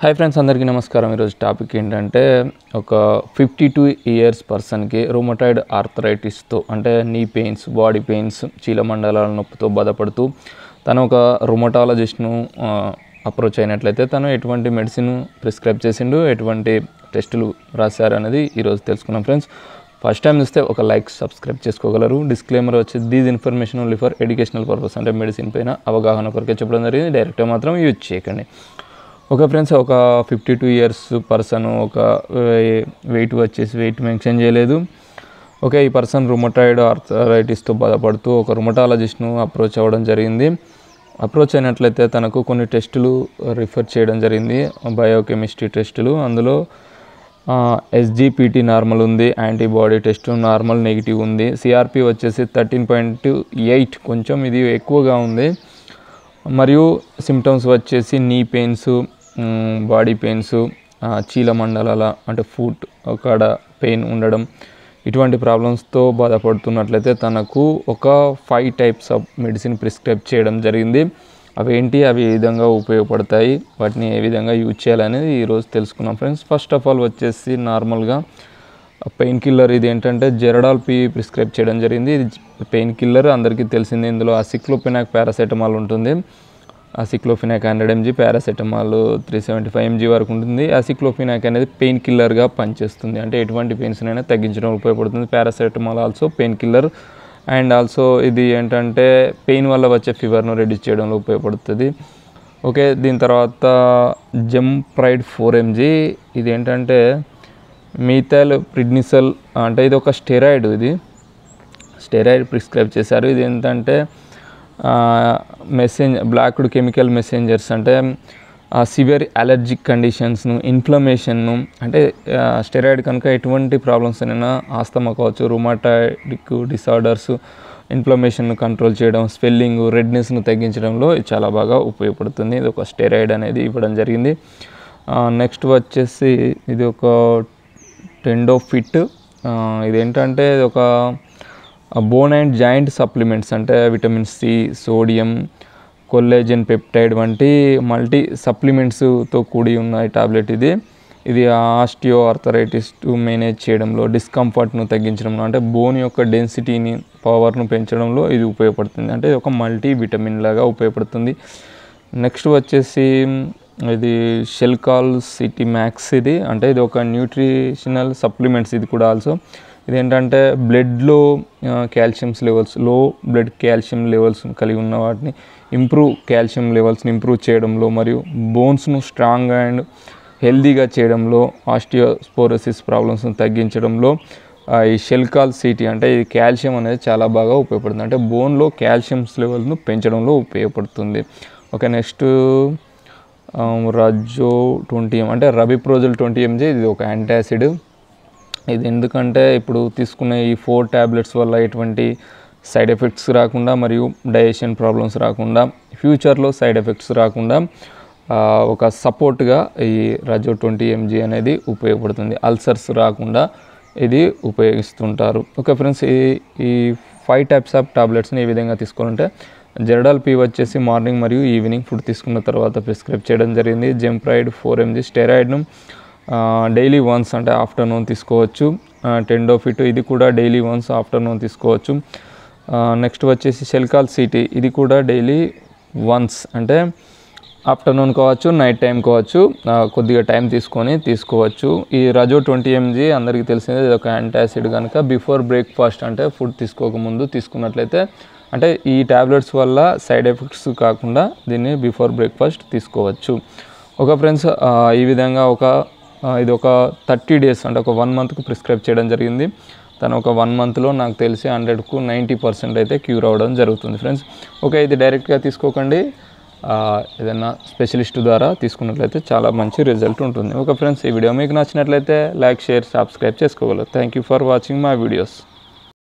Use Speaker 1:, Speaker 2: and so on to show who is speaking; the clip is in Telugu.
Speaker 1: హాయ్ ఫ్రెండ్స్, అందరికీ నమస్కారం. ఈరోజు టాపిక్ ఏంటంటే ఒక 52 ఇయర్స్ పర్సన్కి రొమటాయిడ్ ఆర్థరైటిస్తో అంటే నీ పెయిన్స్, బాడీ పెయిన్స్, చీలమండలాల నొప్పితో బాధపడుతూ తను ఒక రొమటాలజిస్ట్ను అప్రోచ్ అయినట్లయితే తను ఎటువంటి మెడిసిన్ ప్రిస్క్రైబ్ చేసిండు, ఎటువంటి టెస్టులు రాశారు అనేది ఈరోజు తెలుసుకున్నాం. ఫ్రెండ్స్, ఫస్ట్ టైం చూస్తే ఒక లైక్, సబ్స్క్రైబ్ చేసుకోగలరు. డిస్క్లైమర్ వచ్చి these information only for educational purpose, అంటే మెడిసిన్ పైన అవగాహన కొరకే చెప్పడం జరిగింది. డైరెక్ట్గా మాత్రం యూజ్ చేయకండి. ఓకే ఫ్రెండ్స్, ఒక 52 ఇయర్స్ పర్సన్, ఒక వెయిట్ మెన్షన్ చేయలేదు. ఓకే, ఈ పర్సన్ రుమటాయిడ్ ఆర్థరైటిస్తో బాధపడుతూ ఒక రుమటాలజిస్ట్ను అప్రోచ్ అవ్వడం జరిగింది. అప్రోచ్ అయినట్లయితే తనకు కొన్ని టెస్టులు రిఫర్ చేయడం జరిగింది, బయోకెమిస్ట్రీ టెస్టులు. అందులో SGPT నార్మల్ ఉంది, యాంటీబాడీ టెస్ట్ నార్మల్ నెగిటివ్ ఉంది, CRP వచ్చేసి 13.8, కొంచెం ఇది ఎక్కువగా ఉంది. మరియు సిమ్టమ్స్ వచ్చేసి నీ పెయిన్స్, బాడీ పెయిన్స్, చీలమండలాల అంటే ఫుట్ కాడ పెయిన్ ఉండడం, ఇటువంటి ప్రాబ్లమ్స్తో బాధపడుతున్నట్లయితే తనకు ఒక 5 టైప్స్ ఆఫ్ మెడిసిన్ ప్రిస్క్రైబ్ చేయడం జరిగింది. అవి ఏ విధంగా ఉపయోగపడతాయి, వాటిని ఏ విధంగా యూజ్ చేయాలనేది ఈరోజు తెలుసుకున్నాం. ఫ్రెండ్స్, ఫస్ట్ ఆఫ్ ఆల్ వచ్చేసి నార్మల్గా పెయిన్ కిల్లర్, ఇది ఏంటంటే జెరడాల్ పి ప్రిస్క్రైబ్ చేయడం జరిగింది. ఇది పెయిన్ కిల్లర్ అందరికీ తెలిసింది. ఇందులో అసిక్లోఫెనాక్ పారాసెటమాల్ ఉంటుంది. అసిక్లోఫెనాక్ 100 mg, పారాసెటమాల్ 375 mg వరకు ఉంటుంది. అసిక్లోఫెనాక్ అనేది పెయిన్ కిల్లర్గా పనిచేస్తుంది, అంటే ఎటువంటి పెయిన్స్నైనా తగ్గించడం ఉపయోగపడుతుంది. Paracetamol also pain killer, and also ఇది ఏంటంటే పెయిన్ వల్ల వచ్చే ఫీవర్ను రెడ్యూస్ చేయడంలో ఉపయోగపడుతుంది. ఓకే, దీని తర్వాత జెంప్రైడ్ 4 mg, ఇది ఏంటంటే మిథైల్ ప్రిడ్నిసల్, అంటే ఇది ఒక స్టెరాయిడ్. ఇది స్టెరాయిడ్ ప్రిస్క్రైబ్ చేశారు. ఇది ఏంటంటే బ్లాక్డ్ కెమికల్ మెసెంజర్స్, అంటే సివియర్ అలర్జిక్ కండిషన్స్ను, ఇన్ఫ్లమేషన్ను, అంటే స్టెరాయిడ్ కనుక ఎటువంటి ప్రాబ్లమ్స్ అయినా, ఆస్తమా కావచ్చు, రుమాటాయిడిక్ డిసార్డర్స్, ఇన్ఫ్లమేషన్ను కంట్రోల్ చేయడం, స్వెల్లింగ్, రెడ్నెస్ను తగ్గించడంలో ఇది చాలా బాగా ఉపయోగపడుతుంది. ఇది ఒక స్టెరాయిడ్ అనేది ఇవ్వడం జరిగింది. నెక్స్ట్ వచ్చేసి ఇది ఒక టెండోఫిట్, ఇదేంటంటే ఇది ఒక బోన్ అండ్ జాయింట్ సప్లిమెంట్స్, అంటే vitamin C, sodium, collagen peptide వంటి మల్టీ సప్లిమెంట్స్తో కూడి ఉన్న ఈ టాబ్లెట్. ఇది ఆస్టియో ఆర్థరైటిస్ మేనేజ్ చేయడంలో, డిస్కంఫర్ట్ను తగ్గించడంలో, అంటే బోన్ యొక్క డెన్సిటీని, పవర్ను పెంచడంలో ఇది ఉపయోగపడుతుంది. అంటే ఇది ఒక మల్టీ విటమిన్ లాగా ఉపయోగపడుతుంది. నెక్స్ట్ వచ్చేసి ఇది షెల్కాల్ సిటీ మ్యాక్స్, ఇది అంటే ఇది ఒక న్యూట్రిషనల్ సప్లిమెంట్స్. ఇది కూడా ఆల్సో ఇదేంటంటే బ్లడ్లో కాల్షియమ్స్ లెవెల్స్, లో బ్లడ్ కాల్షియం లెవెల్స్ కలిగి ఉన్న వాటిని కాల్షియం లెవెల్స్ని ఇంప్రూవ్ చేయడంలో, మరియు బోన్స్ను స్ట్రాంగ్ అండ్ హెల్దీగా చేయడంలో, ఆస్టియోస్పోరోసిస్ ప్రాబ్లమ్స్ను తగ్గించడంలో ఈ షెల్కాల్ సిటీ, అంటే ఇది కాల్షియం అనేది చాలా బాగా ఉపయోగపడుతుంది, అంటే బోన్లో కాల్షియమ్స్ లెవెల్ను పెంచడంలో ఉపయోగపడుతుంది. ఓకే, నెక్స్ట్ రాజో 20 mg, అంటే రబిప్రోజల్ 20 mg, ఇది ఒక యాంటాసిడ్. ఇది ఎందుకంటే ఇప్పుడు తీసుకునే ఈ 4 ట్యాబ్లెట్స్ వల్ల ఎటువంటి సైడ్ ఎఫెక్ట్స్ రాకుండా, మరియు డైజెషన్ ప్రాబ్లమ్స్ రాకుండా, ఫ్యూచర్లో సైడ్ ఎఫెక్ట్స్ రాకుండా ఒక సపోర్ట్గా ఈ రాజో 20 mg అనేది ఉపయోగపడుతుంది. అల్సర్స్ రాకుండా ఇది ఉపయోగిస్తుంటారు. ఓకే ఫ్రెండ్స్, ఈ 5 టైప్స్ ఆఫ్ టాబ్లెట్స్ని ఏ విధంగా తీసుకోవాలంటే జెరడాల్ పి వచ్చేసి మార్నింగ్ మరియు ఈవినింగ్ ఫుడ్ తీసుకున్న తర్వాత ప్రిస్క్రైబ్ చేయడం జరిగింది. జెంప్రైడ్ 4 mg స్టెరాయిడ్ను డైలీ వన్స్, అంటే ఆఫ్టర్నూన్ తీసుకోవచ్చు. టెండోఫిట్, ఇది కూడా డైలీ వన్స్ ఆఫ్టర్నూన్ తీసుకోవచ్చు. నెక్స్ట్ వచ్చేసి షెల్కాల్ సిటీ, ఇది కూడా డైలీ వన్స్, అంటే ఆఫ్టర్నూన్ కావచ్చు, నైట్ టైం కావచ్చు, కొద్దిగా టైం తీసుకొని తీసుకోవచ్చు. ఈ రాజో 20 mg అందరికీ తెలిసిందే, ఇది ఒక యాంటాసిడ్ కనుక బిఫోర్ బ్రేక్ఫాస్ట్, అంటే ఫుడ్ తీసుకోకముందు తీసుకున్నట్లయితే, అంటే ఈ ట్యాబ్లెట్స్ వల్ల సైడ్ ఎఫెక్ట్స్ కాకుండా దీన్ని బిఫోర్ బ్రేక్ఫాస్ట్ తీసుకోవచ్చు. ఓకే ఫ్రెండ్స్, ఈ విధంగా ఇది ఒక 30 days, అంటే ఒక 1 monthకు ప్రిస్క్రైబ్ చేయడం జరిగింది. తను ఒక 1 monthలో నాకు తెలిసి 100కు 90% అయితే క్యూర్ అవ్వడం జరుగుతుంది. ఫ్రెండ్స్, ఓకే, ఇది డైరెక్ట్గా తీసుకోకండి, ఏదైనా స్పెషలిస్ట్ ద్వారా తీసుకున్నట్లయితే చాలా మంచి రిజల్ట్ ఉంటుంది. ఓకే ఫ్రెండ్స్, ఈ వీడియో మీకు నచ్చినట్లయితే లైక్, షేర్, సబ్స్క్రైబ్ చేసుకోగలరు. Thank you for watching my videos.